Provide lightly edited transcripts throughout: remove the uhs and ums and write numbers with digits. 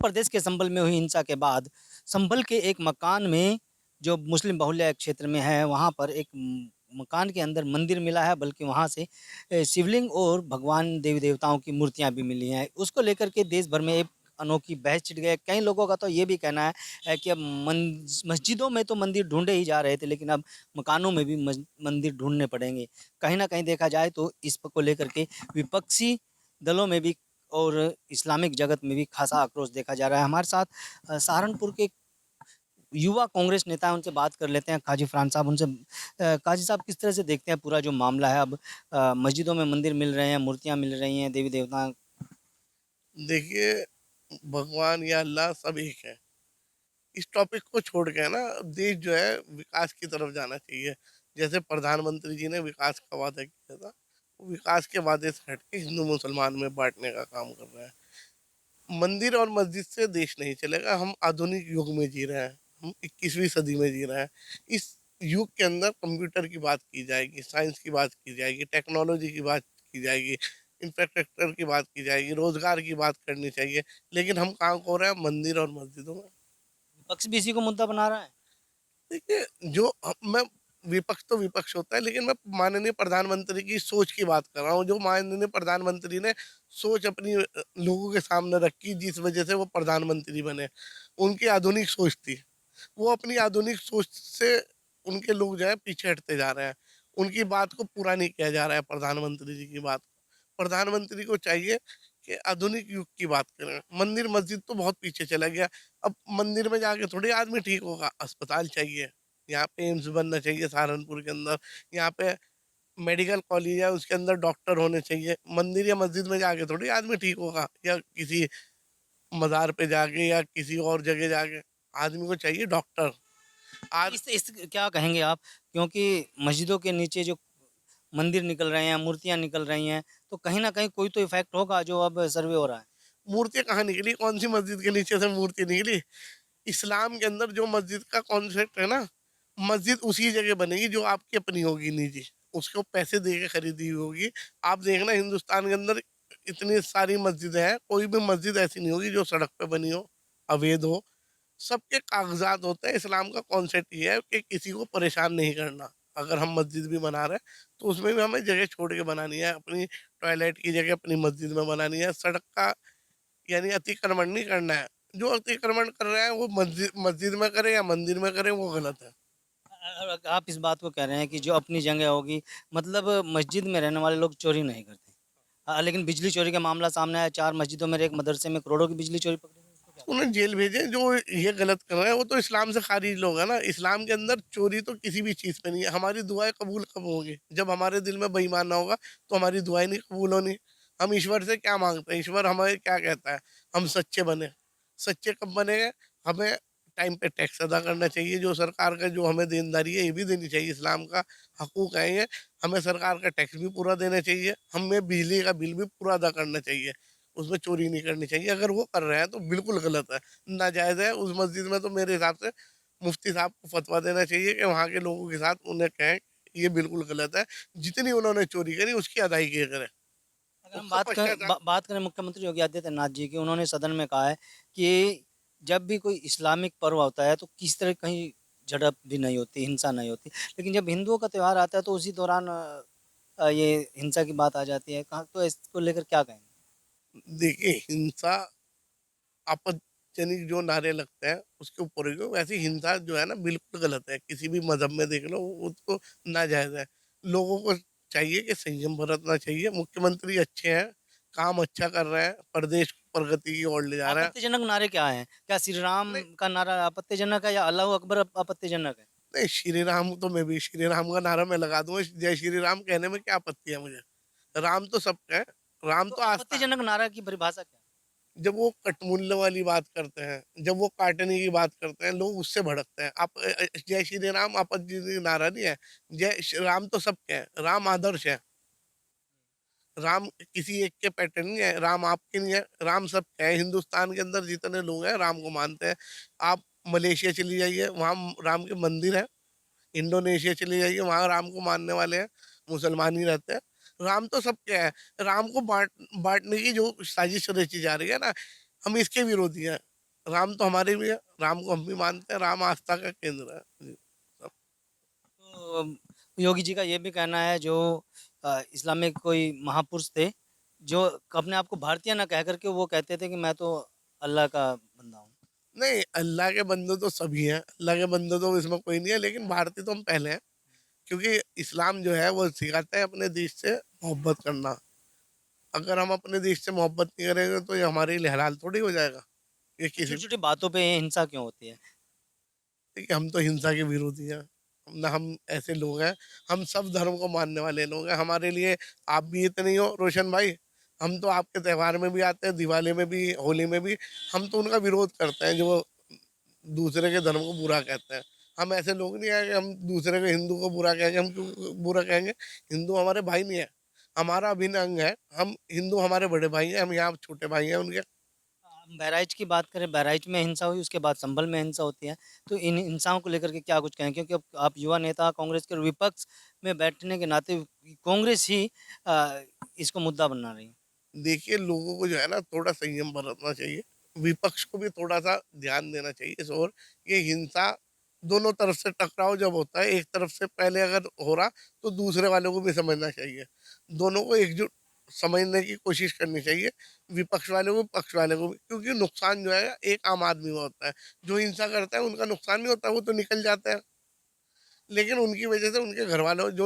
प्रदेश के संभल में हुई हिंसा के बाद संभल के एक मकान में जो मुस्लिम बहुल्य क्षेत्र में है वहाँ पर एक मकान के अंदर मंदिर मिला है, बल्कि वहाँ से शिवलिंग और भगवान देवी देवताओं की मूर्तियाँ भी मिली हैं। उसको लेकर के देश भर में एक अनोखी बहस छिड़ गई है। कई लोगों का तो ये भी कहना है कि अब मस्जिदों में तो मंदिर ढूंढे ही जा रहे थे, लेकिन अब मकानों में भी मंदिर ढूंढने पड़ेंगे। कहीं ना कहीं देखा जाए तो इस को लेकर के विपक्षी दलों में भी और इस्लामिक जगत में भी खासा आक्रोश देखा जा रहा है। हमारे साथ सहारनपुर के युवा कांग्रेस नेता हैं, उनसे बात कर लेते हैं। काजी फरहान साहब, उनसे काजी साहब किस तरह से देखते हैं पूरा जो मामला है? अब मस्जिदों में मंदिर मिल रहे हैं, मूर्तियाँ मिल रही हैं, देवी देवता। देखिए, भगवान या अल्लाह सब एक है। इस टॉपिक को छोड़ के ना देश जो है विकास की तरफ जाना चाहिए। जैसे प्रधानमंत्री जी ने विकास का वादा किया था, वो विकास के वादे से हट के हिंदू मुसलमान में बांटने का काम कर रहा है। मंदिर और मस्जिद से देश नहीं चलेगा। हम आधुनिक युग में जी रहे हैं, हम 21वीं सदी में जी रहे हैं। इस युग के अंदर कंप्यूटर की बात की जाएगी, साइंस की बात की जाएगी, टेक्नोलॉजी की बात की जाएगी, इंफ्रास्ट्रक्चर की बात की जाएगी, रोजगार की बात करनी चाहिए। लेकिन हम कहाँ को रहे हैं? मंदिर और मस्जिदों में। विपक्ष भी इसी को मुद्दा बना रहा है। देखिए, मैं विपक्ष तो विपक्ष होता है, लेकिन मैं माननीय प्रधानमंत्री की सोच की बात कर रहा हूँ। जो माननीय प्रधानमंत्री ने सोच अपनी लोगों के सामने रखी, जिस वजह से वो प्रधानमंत्री बने, उनकी आधुनिक सोच थी। वो अपनी आधुनिक सोच से उनके लोग जो है पीछे हटते जा रहे हैं। उनकी बात को पूरा नहीं किया जा रहा है, प्रधानमंत्री जी की बात को। प्रधानमंत्री को चाहिए कि आधुनिक युग की बात करें। मंदिर मस्जिद तो बहुत पीछे चला गया। अब मंदिर में जाके थोड़ी आदमी ठीक होगा, अस्पताल चाहिए। यहाँ पे एम्स बनना चाहिए सहारनपुर के अंदर। यहाँ पे मेडिकल कॉलेज है, उसके अंदर डॉक्टर होने चाहिए। मंदिर या मस्जिद में जाके थोड़ी आदमी ठीक होगा, या किसी मज़ार पे जाके या किसी और जगह जाके। आदमी को चाहिए डॉक्टर। आज इस क्या कहेंगे आप? क्योंकि मस्जिदों के नीचे जो मंदिर निकल रहे हैं, मूर्तियाँ निकल रही हैं, तो कहीं न कहीं कोई तो इफ़ेक्ट होगा जो अब सर्वे हो रहा है। मूर्तियाँ कहाँ निकली? कौन सी मस्जिद के नीचे से मूर्ति निकली? इस्लाम के अंदर जो मस्जिद का कॉन्सेप्ट है ना, मस्जिद उसी जगह बनेगी जो आपकी अपनी होगी, निजी। उसको पैसे दे के खरीदी हुई होगी। आप देखना, हिंदुस्तान के अंदर इतनी सारी मस्जिदें हैं, कोई भी मस्जिद ऐसी नहीं होगी जो सड़क पे बनी हो, अवैध हो। सबके कागजात होते हैं। इस्लाम का कॉन्सेप्ट ये है कि किसी को परेशान नहीं करना। अगर हम मस्जिद भी बना रहे हैं तो उसमें भी हमें जगह छोड़ के बनानी है। अपनी टॉयलेट की जगह अपनी मस्जिद में बनानी है। सड़क का यानी अतिक्रमण नहीं करना है। जो अतिक्रमण कर रहा है वो मस्जिद मस्जिद में करे या मंदिर में करे, वो गलत है। आप इस बात को कह रहे हैं कि जो अपनी जगह होगी, मतलब मस्जिद में रहने वाले लोग चोरी नहीं करते। लेकिन बिजली चोरी का मामला सामने आया, 4 मस्जिदों में, एक मदरसे में करोड़ों की बिजली चोरी पकड़ी गई, इसको क्या कहें? उन्हें जेल भेजें। जो ये गलत कर रहे हैं वो तो इस्लाम से खारिज लोग हैं ना। इस्लाम के अंदर चोरी तो किसी भी चीज़ पे नहीं है। हमारी दुआएं कबूल कब होंगी? जब हमारे दिल में बेईमान ना होगा तो हमारी दुआएं नहीं कबूल होनी। हम ईश्वर से क्या मांगते हैं? ईश्वर हमें क्या कहता है? हम सच्चे बने। सच्चे कब बनेंगे? हमें टाइम पे टैक्स अदा करना चाहिए। जो सरकार का जो हमें देनदारी है ये भी देनी चाहिए। इस्लाम का हकूक है ये। हमें सरकार का टैक्स भी पूरा देना चाहिए। हमें बिजली का बिल भी पूरा अदा करना चाहिए। उसमें चोरी नहीं करनी चाहिए। अगर वो कर रहे हैं तो बिल्कुल गलत है, नाजायज़ है। उस मस्जिद में तो मेरे हिसाब से मुफ्ती साहब को फतवा देना चाहिए कि वहाँ के लोगों के साथ उन्हें कहें ये बिल्कुल गलत है। जितनी उन्होंने चोरी करी उसकी अदायगी करें। अगर हम उसका पश्चाताप। बात करें मुख्यमंत्री योगी आदित्यनाथ जी की, उन्होंने सदन में कहा है कि जब भी कोई इस्लामिक पर्व होता है तो किसी तरह कहीं झड़प भी नहीं होती, हिंसा नहीं होती। लेकिन जब हिंदुओं का त्योहार आता है तो उसी दौरान ये हिंसा की बात आ जाती है। कहाँ तो इसको लेकर क्या कहेंगे? देखिए, हिंसा आपत्तिजनक जो नारे लगते हैं उसके ऊपर ही हो। वैसे हिंसा जो है ना बिल्कुल गलत है। किसी भी मज़हब में देख लो, वो तो नाजायज़ है। लोगों को चाहिए कि संयम बरतना चाहिए। मुख्यमंत्री अच्छे हैं, काम अच्छा कर रहे हैं, प्रदेश को प्रगति की ओर ले जा रहे हैं। आपत्तिजनक नारे क्या हैं? क्या श्री राम नहीं, का नारा आपत्तिजनक है या अल्लाहू अकबर आपत्तिजनक है? नहीं, श्री राम तो मैं भी श्री राम का नारा मैं लगा दूंगा। जय श्री राम कहने में क्या आपत्ति है मुझे? राम तो सबका है। राम तो तो आस्था है। आपत्तिजनक नारा की परिभाषा क्या है? जब वो कटमुल्य वाली बात करते हैं, जब वो काटने की बात करते हैं, लोग उससे भड़कते हैं। आप जय श्री राम आपत्तिजनक नारा नहीं है। राम तो सबके हैं। राम आदर्श है। राम किसी एक के पैटर्न नहीं है। राम आपके नहीं है, राम सबके है। हिंदुस्तान के अंदर जितने लोग हैं राम को मानते हैं। आप मलेशिया चली जाइए, वहाँ राम के मंदिर है। इंडोनेशिया चले जाइए, वहाँ राम को मानने वाले हैं, मुसलमान ही रहते हैं। राम तो सबके हैं। राम को बाँटने की जो साजिश रची जा रही है ना, हम इसके विरोधी हैं। राम तो हमारे भी है, राम को हम भी मानते हैं, राम आस्था का केंद्र है जी। तो योगी जी का ये भी कहना है जो इस्लामिक कोई महापुरुष थे जो अपने आप को भारतीय ना कह करके वो कहते थे कि मैं तो अल्लाह का बंदा हूँ। नहीं, अल्लाह के बंदे तो सभी हैं, अल्लाह के बंदे तो इसमें कोई नहीं है, लेकिन भारतीय तो हम पहले हैं, क्योंकि इस्लाम जो है वो सिखाता है अपने देश से मोहब्बत करना। अगर हम अपने देश से मोहब्बत नहीं करेंगे तो ये हमारे लिए हलाल थोड़ी हो जाएगा। ये किसी, छोटी-छोटी बातों पे हिंसा क्यों होती है? देखिए हम तो हिंसा के विरोधी हैं, ना हम ऐसे लोग हैं, हम सब धर्म को मानने वाले लोग हैं। हमारे लिए आप भी इतने हो रोशन भाई, हम तो आपके त्योहार में भी आते हैं, दिवाली में भी, होली में भी, हम तो उनका विरोध करते हैं जो दूसरे के धर्म को बुरा कहते हैं। हम ऐसे लोग नहीं हैं कि हम दूसरे के हिंदू को बुरा कहेंगे, हम क्यों बुरा कहेंगे? हिंदू हमारे भाई नहीं है, हमारा अभिन्न अंग है, हम हिंदू हमारे बड़े भाई हैं, हम यहाँ छोटे भाई हैं उनके। हम बहराइच की बात करें, बहराइच में हिंसा हुई, उसके बाद संभल में हिंसा होती है। तो इन हिंसाओं को लेकर के क्या कुछ कहें? क्योंकि अब आप युवा नेता कांग्रेस के विपक्ष में बैठने के नाते कांग्रेस ही इसको मुद्दा बना रही है। देखिए लोगों को जो है ना थोड़ा संयम बरतना चाहिए, विपक्ष को भी थोड़ा-सा ध्यान देना चाहिए इस ओर। ये हिंसा दोनों तरफ से टकराव जब होता है, एक तरफ से पहले अगर हो रहा तो दूसरे वालों को भी समझना चाहिए। दोनों को एकजुट समझने की कोशिश करनी चाहिए, विपक्ष वाले को, पक्ष वाले को भी, क्योंकि नुकसान जो है एक आम आदमी को होता है। जो हिंसा करता है उनका नुकसान नहीं होता, वो तो निकल जाते हैं। लेकिन उनकी वजह से उनके घरवालों जो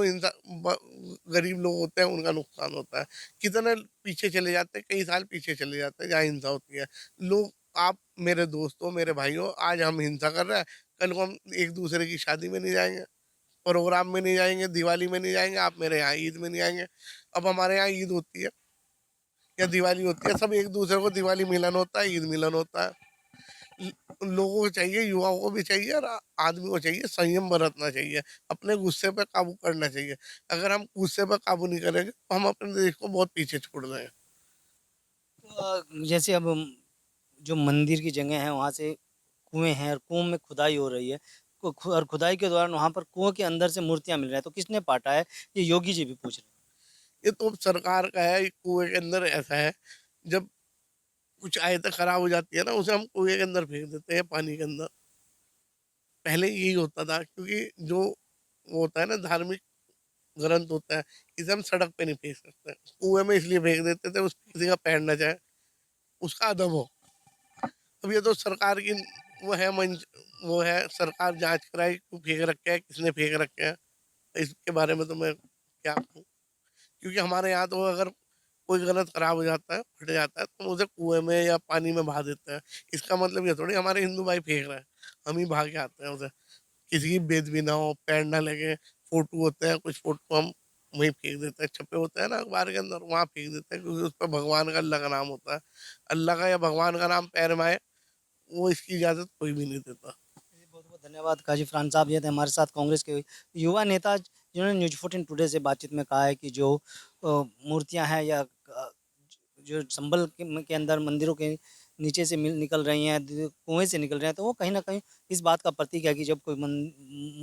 गरीब लोग होते हैं उनका नुकसान होता है। कितने पीछे चले जाते हैं, कई साल पीछे चले जाते हैं जहाँ हिंसा होती है। लोग, आप मेरे दोस्तों, मेरे भाइयों, आज हम हिंसा कर रहे हैं, कल को हम एक दूसरे की शादी में नहीं जाएंगे, प्रोग्राम में नहीं जाएंगे, दिवाली में नहीं जाएंगे, आप मेरे यहाँ ईद में नहीं आएंगे। अब हमारे यहाँ ईद होती है या दिवाली होती है, सब एक दूसरे को दिवाली मिलन होता है, ईद मिलन होता है। लोगों को चाहिए, युवाओं को भी चाहिए और आदमी को चाहिए, संयम बरतना चाहिए, अपने गुस्से पे काबू करना चाहिए। अगर हम गुस्से पे काबू नहीं करेंगे तो हम अपने देश को बहुत पीछे छोड़ देंगे। जैसे अब जो मंदिर की जगह है वहाँ से कुएँ हैं और कुओं में खुदाई हो रही है। और खुदाई के दौरान वहाँ पर कुओं के अंदर से मूर्तियाँ मिल रही हैं, तो किसने पाटा है? ये योगी जी भी पूछ रहे हैं। ये तो सरकार का है, कुएं के अंदर ऐसा है, जब कुछ आयतें खराब हो जाती है ना, उसे हम कुएं के अंदर फेंक देते हैं, पानी के अंदर। पहले यही होता था, क्योंकि जो वो होता है ना धार्मिक ग्रंथ होता है, इसे हम सड़क पे नहीं फेंक सकते, कुएं में इसलिए फेंक देते थे उस किसी का पैर न जाए, उसका अदब हो। अब ये तो सरकार की वो है मंच, वो है, सरकार जांच कराए क्यों फेंक रखे हैं, किसने फेंक रखे हैं, इसके बारे में तो मैं क्या कहूँ। क्योंकि हमारे यहाँ तो अगर कोई गलत खराब हो जाता है, फट जाता है, तो उसे कुएं में या पानी में बहा देते हैं। इसका मतलब ये थोड़ी हमारे हिंदू भाई फेंक रहे हैं, हम ही भाग के आते हैं उसे। किसी की बेइज्जती ना हो, पैर ना लगे, फोटो होते हैं, कुछ फोटो हम वहीं फेंक देते हैं, छपे होते हैं ना अखबार के अंदर, वहाँ फेंक देते हैं, क्योंकि उस पर भगवान का, अल्लाह का नाम होता है। अल्लाह का या भगवान का नाम पैर में आए, वो इसकी इजाज़त कोई भी नहीं देता। जी, बहुत-बहुत धन्यवाद काजी फरहान साहब, ये थे हमारे साथ कांग्रेस के युवा नेता जिन्होंने न्यूज़ 14 टुडे से बातचीत में कहा है कि जो मूर्तियाँ हैं या जो संभल के अंदर मंदिरों के नीचे से निकल रही हैं, कुएँ से निकल रहे हैं, तो वो कहीं न कहीं इस बात का प्रतीक है कि जब कोई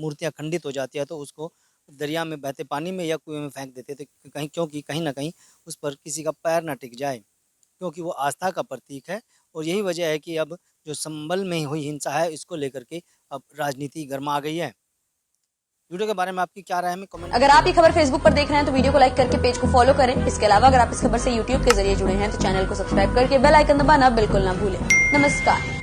मूर्तियाँ खंडित हो जाती है तो उसको दरिया में बहते पानी में या कुएँ में फेंक देते थे, कहीं क्योंकि कहीं न कहीं उस पर किसी का पैर ना टिक जाए। क्योंकि वो आस्था का प्रतीक है और यही वजह है कि अब जो संभल में हुई हिंसा है इसको लेकर के अब राजनीति गरमा गई है। वीडियो के बारे में आपकी क्या राय है? हमें कमेंट अगर आप ये खबर फेसबुक पर देख रहे हैं तो वीडियो को लाइक करके पेज को फॉलो करें। इसके अलावा अगर आप इस खबर से यूट्यूब के जरिए जुड़े हैं तो चैनल को सब्सक्राइब करके बेल आइकन दबाना बिल्कुल ना भूलें। नमस्कार।